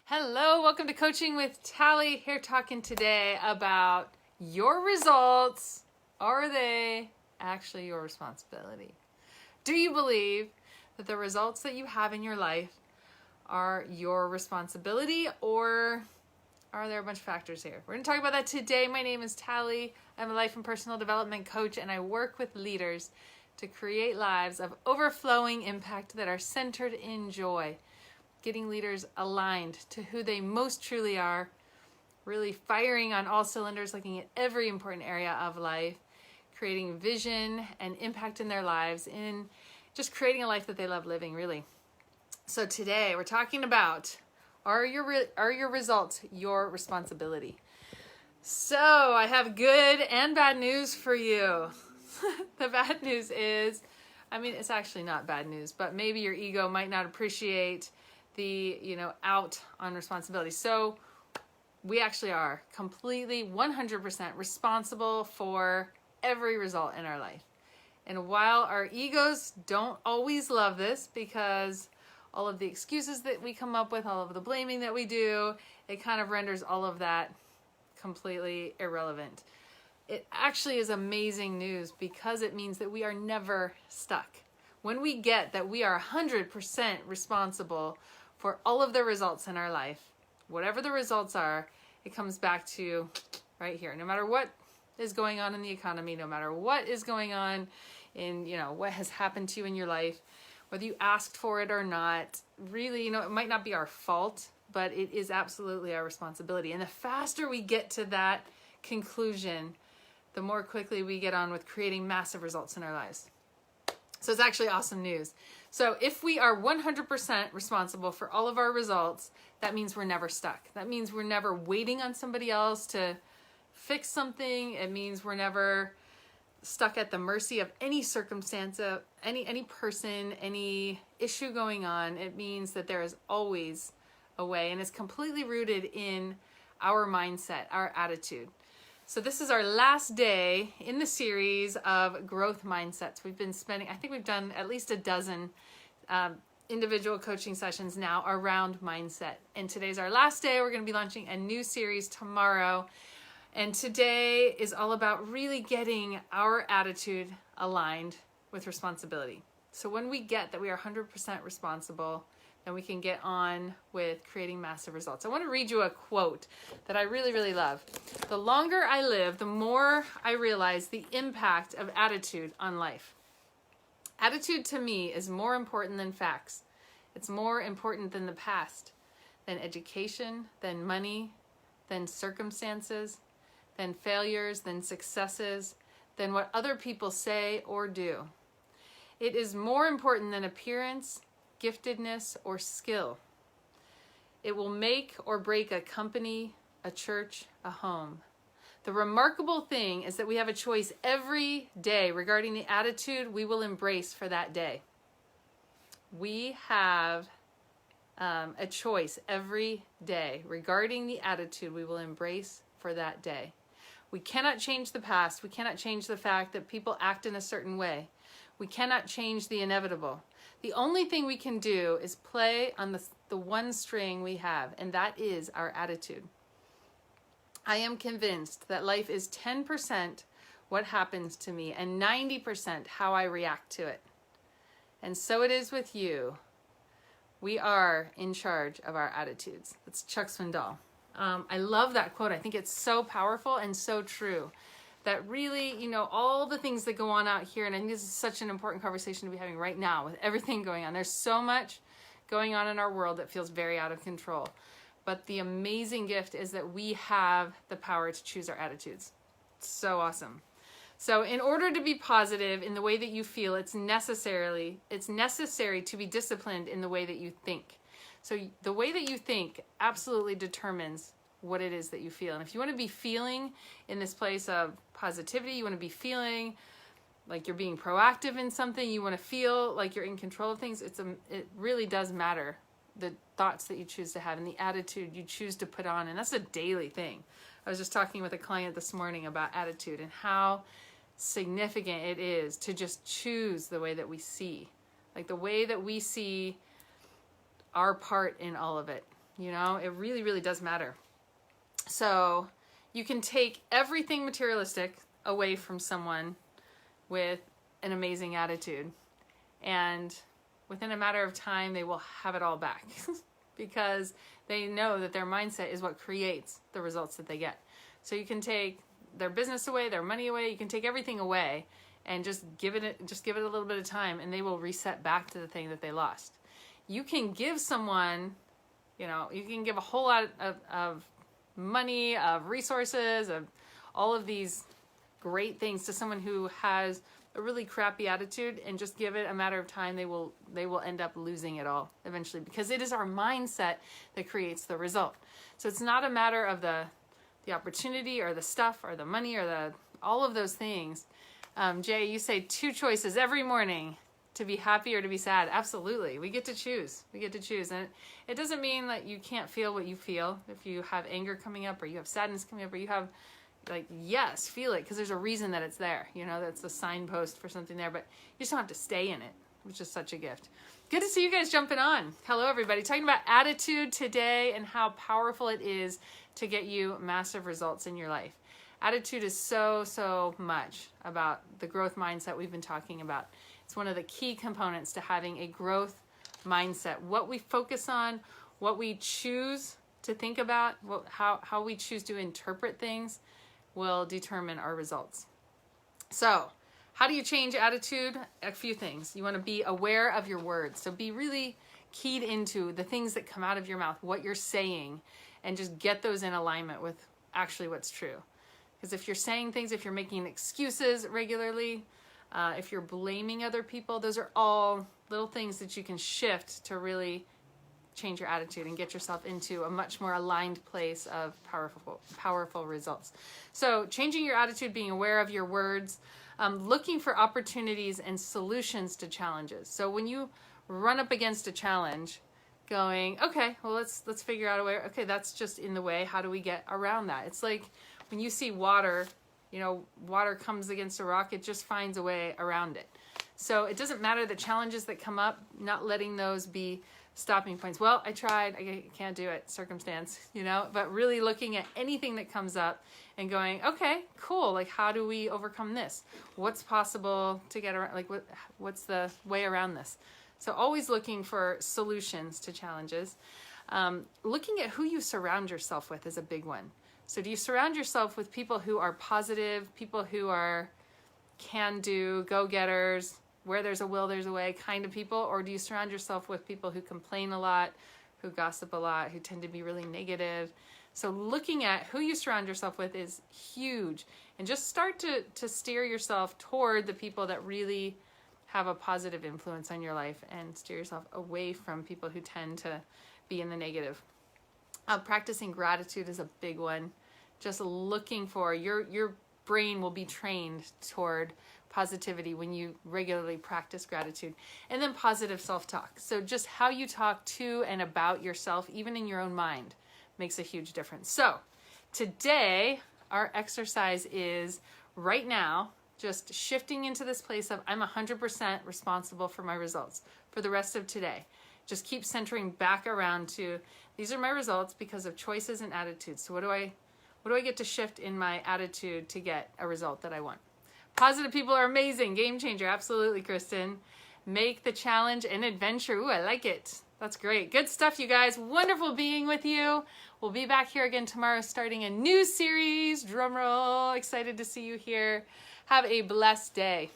Hello, welcome to Coaching with Tally. Here talking today about your results. Are they actually your responsibility? Do you believe that the results that you have in your life are your responsibility, or are there a bunch of factors here? We're going to talk about that today. My name is Tally. I'm a life and personal development coach, and I work with leaders to create lives of overflowing impact that are centered in joy. Getting leaders aligned to who they most truly are, really firing on all cylinders, looking at every important area of life, creating vision and impact in their lives, in just creating a life that they love living, really. So today we're talking about, are your results your responsibility? So I have good and bad news for you. The bad news is, it's actually not bad news, but maybe your ego might not appreciate the, out on responsibility. So we actually are completely 100% responsible for every result in our life. And while our egos don't always love this, because all of the excuses that we come up with, all of the blaming that we do, it kind of renders all of that completely irrelevant. It actually is amazing news, because it means that we are never stuck. When we get that we are 100% responsible for all of the results in our life, whatever the results are, it comes back to right here. No matter what is going on in the economy, no matter what is going on in, what has happened to you in your life, whether you asked for it or not, really, it might not be our fault, but it is absolutely our responsibility. And the faster we get to that conclusion, the more quickly we get on with creating massive results in our lives. So it's actually awesome news. So if we are 100% responsible for all of our results, that means we're never stuck. That means we're never waiting on somebody else to fix something. It means we're never stuck at the mercy of any circumstance, of any person, any issue going on. It means that there is always a way, and it's completely rooted in our mindset, our attitude. So this is our last day in the series of growth mindsets. We've been spending, I think we've done at least a dozen individual coaching sessions now around mindset. And today's our last day. We're going to be launching a new series tomorrow. And today is all about really getting our attitude aligned with responsibility. So when we get that we are 100% responsible, then we can get on with creating massive results. I want to read you a quote that I really, really love. The longer I live, the more I realize the impact of attitude on life. Attitude to me is more important than facts. It's more important than the past, than education, than money, than circumstances, than failures, than successes, than what other people say or do. It is more important than appearance, giftedness, or skill. It will make or break a company, a church, a home. The remarkable thing is that we have a choice every day regarding the attitude we will embrace for that day. We have a choice every day regarding the attitude we will embrace for that day. We cannot change the past. We cannot change the fact that people act in a certain way. We cannot change the inevitable. The only thing we can do is play on the one string we have, and that is our attitude. I am convinced that life is 10% what happens to me and 90% how I react to it. And so it is with you. We are in charge of our attitudes. That's Chuck Swindoll. I love that quote. I think it's so powerful and so true. That really, all the things that go on out here, and I think this is such an important conversation to be having right now with everything going on. There's so much going on in our world that feels very out of control. But the amazing gift is that we have the power to choose our attitudes. It's so awesome. So in order to be positive in the way that you feel, it's necessary to be disciplined in the way that you think. So the way that you think absolutely determines what it is that you feel. And if you want to be feeling in this place of positivity, you want to be feeling like you're being proactive in something, you want to feel like you're in control of things, it really does matter the thoughts that you choose to have and the attitude you choose to put on. And that's a daily thing. I was just talking with a client this morning about attitude and how significant it is to just choose the way that we see, like the way that we see our part in all of it. You know, it really, really does matter. So you can take everything materialistic away from someone with an amazing attitude, and within a matter of time, they will have it all back because they know that their mindset is what creates the results that they get. So you can take their business away, their money away, you can take everything away and just give it a little bit of time, and they will reset back to the thing that they lost. You can give someone, you know, you can give a whole lot of money, of resources, of all of these great things to someone who has a really crappy attitude, and just give it a matter of time, they will end up losing it all eventually, because it is our mindset that creates the result. So it's not a matter of the opportunity or the stuff or the money or all of those things. Jay, you say 2 choices every morning, to be happy or to be sad. Absolutely. We get to choose. We get to choose. And it doesn't mean that you can't feel what you feel. If you have anger coming up, or you have sadness coming up, or you have, like, yes, feel it, because there's a reason that it's there. You know, that's a signpost for something there, but you just don't have to stay in it, which is such a gift. Good to see you guys jumping on. Hello, everybody. Talking about attitude today and how powerful it is to get you massive results in your life. Attitude is so much about the growth mindset we've been talking about. It's one of the key components to having a growth mindset. What we focus on, what we choose to think about, how we choose to interpret things will determine our results. So, how do you change attitude? A few things. You want to be aware of your words. So be really keyed into the things that come out of your mouth, what you're saying, and just get those in alignment with actually what's true. Because if you're saying things, if you're making excuses regularly, if you're blaming other people, those are all little things that you can shift to really change your attitude and get yourself into a much more aligned place of powerful results. So changing your attitude, being aware of your words, looking for opportunities and solutions to challenges. So when you run up against a challenge, going, okay, well, let's figure out a way. Okay, that's just in the way. How do we get around that? It's like when you see water, you know, water comes against a rock, it just finds a way around it. So it doesn't matter the challenges that come up, not letting those be stopping points. Well, I tried, I can't do it, circumstance, you know, but really looking at anything that comes up and going, okay, cool, like how do we overcome this? What's possible to get around, like what's the way around this? So always looking for solutions to challenges. Looking at who you surround yourself with is a big one. So do you surround yourself with people who are positive, people who are can-do, go-getters, where there's a will, there's a way kind of people? Or do you surround yourself with people who complain a lot, who gossip a lot, who tend to be really negative? So looking at who you surround yourself with is huge. And just start to steer yourself toward the people that really have a positive influence on your life, and steer yourself away from people who tend to be in the negative. Practicing gratitude is a big one. Just looking for, your brain will be trained toward positivity when you regularly practice gratitude. And then positive self-talk. So just how you talk to and about yourself, even in your own mind, makes a huge difference. So today, our exercise is right now, just shifting into this place of I'm 100% responsible for my results for the rest of today. Just keep centering back around to these are my results because of choices and attitudes. So what do I get to shift in my attitude to get a result that I want? Positive people are amazing. Game changer. Absolutely, Kristen. Make the challenge an adventure. Ooh, I like it. That's great. Good stuff, you guys. Wonderful being with you. We'll be back here again tomorrow starting a new series. Drum roll. Excited to see you here. Have a blessed day.